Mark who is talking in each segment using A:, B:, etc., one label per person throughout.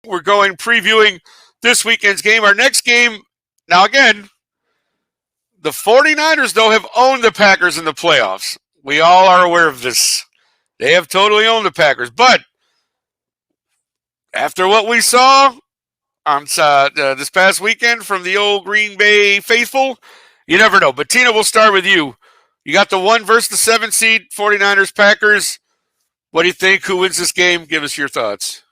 A: We're going previewing this weekend's game. Our next game, now again, the 49ers, though, have owned the Packers in the playoffs. We all are aware of this. They have totally owned the Packers. But after what we saw on this past weekend from the old Green Bay faithful, you never know. But Tina, we'll start with you. You got the 1 versus the 7 seed, 49ers, Packers. What do you think? Who wins this game? Give us your thoughts.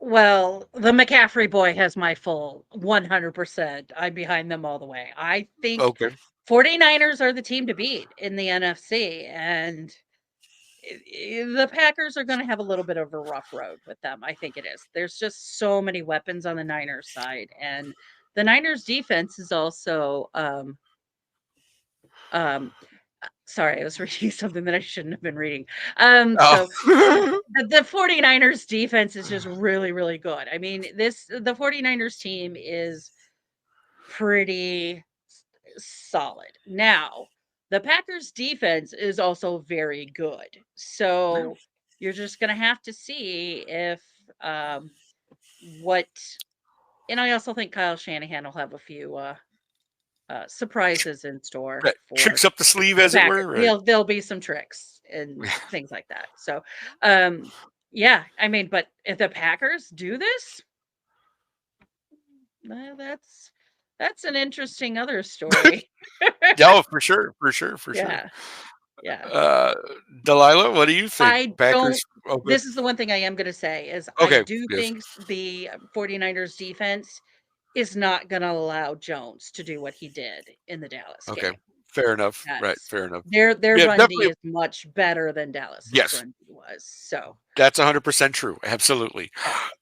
B: Well, the McCaffrey boy has my full 100%. I'm behind them all the way. I think
A: Okay.
B: 49ers are the team to beat in the NFC, and the Packers are going to have a little bit of a rough road with them. I think it is. There's just so many weapons on the Niners side, and the Niners defense is also um sorry, I was reading something that I shouldn't have been reading. So
A: Oh.
B: the 49ers defense is just really, really good. I mean, the 49ers team is pretty solid. Now, the Packers defense is also very good. So you're just going to have to see if what, and I also think Kyle Shanahan will have a few surprises in store for
A: Tricks up the sleeve,
B: the
A: as it
B: Packers.
A: were. Right.
B: There'll be some tricks and things like that. So, um, yeah, I mean, but if the Packers do this, well, that's an interesting other story.
A: Yeah, for sure, for sure, for sure.
B: Yeah, yeah.
A: Uh, Delilah, what do you think?
B: I don't.
A: Packers. Okay.
B: This is the one thing I am going to say is I
A: Okay.
B: do
A: Yes.
B: think the 49ers defense is not going to allow Jones to do what he did in the Dallas
A: Okay.
B: game.
A: Fair enough. Right.
B: That's
A: Fair enough.
B: their
A: Yeah.
B: run D
A: Definitely.
B: is much better than Dallas's
A: Yes.
B: run D was. So,
A: That's 100% true. Absolutely.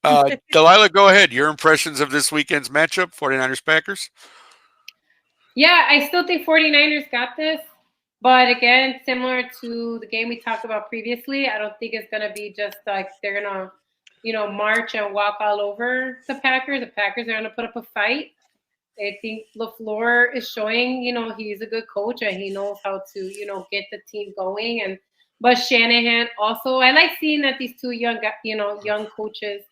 B: yeah.
A: Delilah, go ahead. Your impressions of this weekend's matchup, 49ers Packers?
C: Yeah, I still think 49ers got this. But again, similar to the game we talked about previously, I don't think it's going to be just like they're going to, march and walk all over the Packers. The Packers are going to put up a fight. I think LaFleur is showing, he's a good coach and he knows how to, get the team going. But Shanahan also, I like seeing that these two young coaches,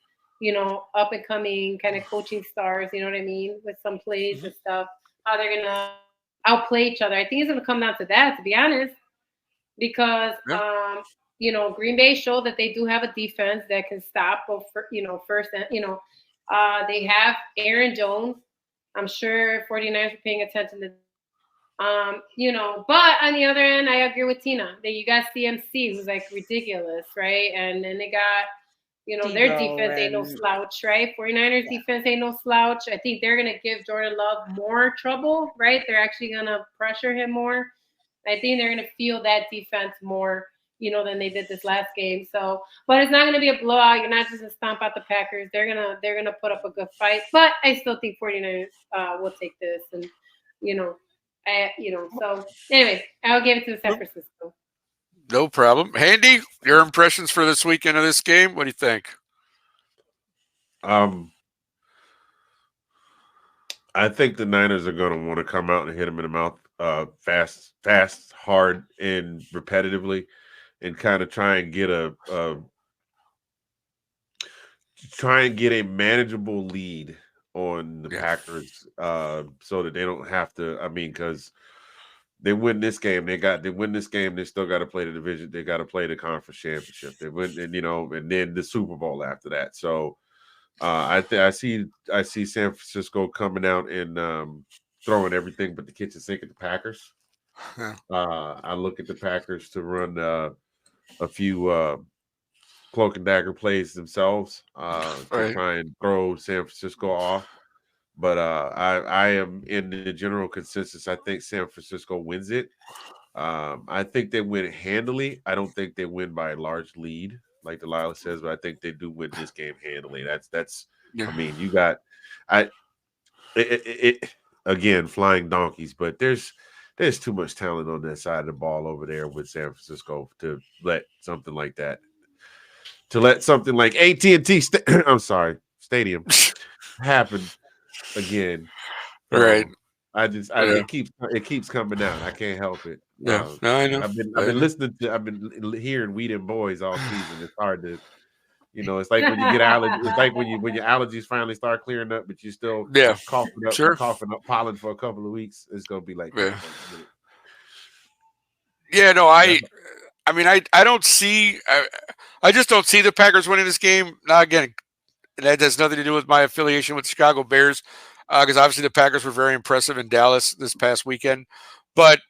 C: up and coming kind of coaching stars, you know what I mean, with some plays and stuff, how they're gonna outplay each other. I think it's gonna come down to that, to be honest, because
A: Yeah.
C: Green Bay showed that they do have a defense that can stop, first and they have Aaron Jones. I'm sure 49ers are paying attention to but on the other end, I agree with Tina that you got CMC, who's like ridiculous, right? And then they got, their
B: Debo
C: defense ain't no
B: and
C: slouch, right? 49ers
B: yeah.
C: defense ain't no slouch. I think they're going to give Jordan Love more trouble, right? They're actually going to pressure him more. I think they're going to feel that defense more, than they did this last game. So, but it's not going to be a blowout. You're not just going to stomp out the Packers. They're gonna put up a good fight. But I still think 49ers will take this, and you know, so anyway, I'll give it to San Francisco.
A: No problem. Handy, your impressions for this weekend of this game? What do you think?
D: I think the Niners are going to want to come out and hit them in the mouth fast, hard, and repetitively, and kind of try and get a manageable lead on the Packers, so that they don't have to. I mean, because they win this game, they win this game. They still got to play the division. They got to play the conference championship. They win, and then the Super Bowl after that. So. I see San Francisco coming out and throwing everything but the kitchen sink at the Packers.
A: Yeah.
D: I look at the Packers to run a few cloak and dagger plays themselves to try and throw San Francisco off. But I am in the general consensus. I think San Francisco wins it. I think they win it handily. I don't think they win by a large lead, like Delilah says, but I think they do win this game handily. That's.
A: Yeah.
D: I mean, you got, again, flying donkeys, but there's too much talent on that side of the ball over there with San Francisco to let something like that, AT&T, I'm sorry, stadium happen again.
A: Right.
D: It keeps coming out. I can't help it.
A: Yeah, no, I know.
D: I've been listening to. I've been hearing Weed and Boys all season. It's hard to You know, it's like when you get allergies. It's like when your allergies finally start clearing up, but you still
A: Yeah.
D: coughing
A: Sure.
D: up pollen for a couple of weeks. It's gonna be like
A: Yeah.
D: that.
A: Yeah, no, I mean, I don't see, I just don't see the Packers winning this game. Now, again, that has nothing to do with my affiliation with the Chicago Bears, because obviously the Packers were very impressive in Dallas this past weekend. But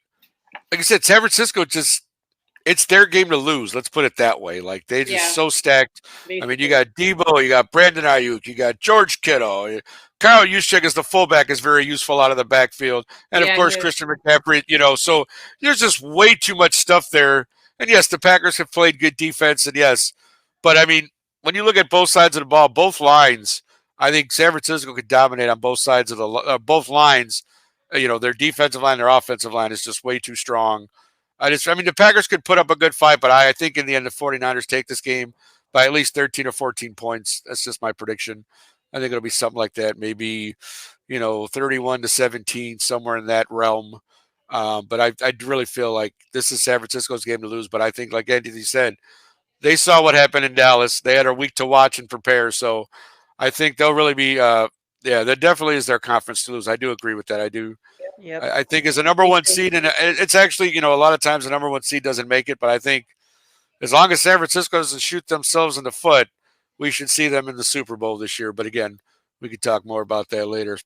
A: like I said, San Francisco it's their game to lose. Let's put it that way. Like they just so stacked. I mean, you got Debo, you got Brandon Ayuk, you got George Kittle. Kyle Juszczyk as the fullback is very useful out of the backfield. And of course, Christian McCaffrey, so there's just way too much stuff there. And yes, the Packers have played good defense, and yes. But I mean, when you look at both sides of the ball, both lines, I think San Francisco could dominate on both sides of the both lines. Their defensive line, their offensive line is just way too strong. I mean, the Packers could put up a good fight, but I think in the end, the 49ers take this game by at least 13 or 14 points. That's just my prediction. I think it'll be something like that, maybe, 31-17, somewhere in that realm. But I really feel like this is San Francisco's game to lose. But I think, like Anthony said, they saw what happened in Dallas. They had a week to watch and prepare. So I think they'll really be, that definitely is their conference to lose. I do agree with that. I do.
B: Yep.
A: I think as a number one seed, and it's actually, a lot of times the number one seed doesn't make it, but I think as long as San Francisco doesn't shoot themselves in the foot, we should see them in the Super Bowl this year. But again, we could talk more about that later.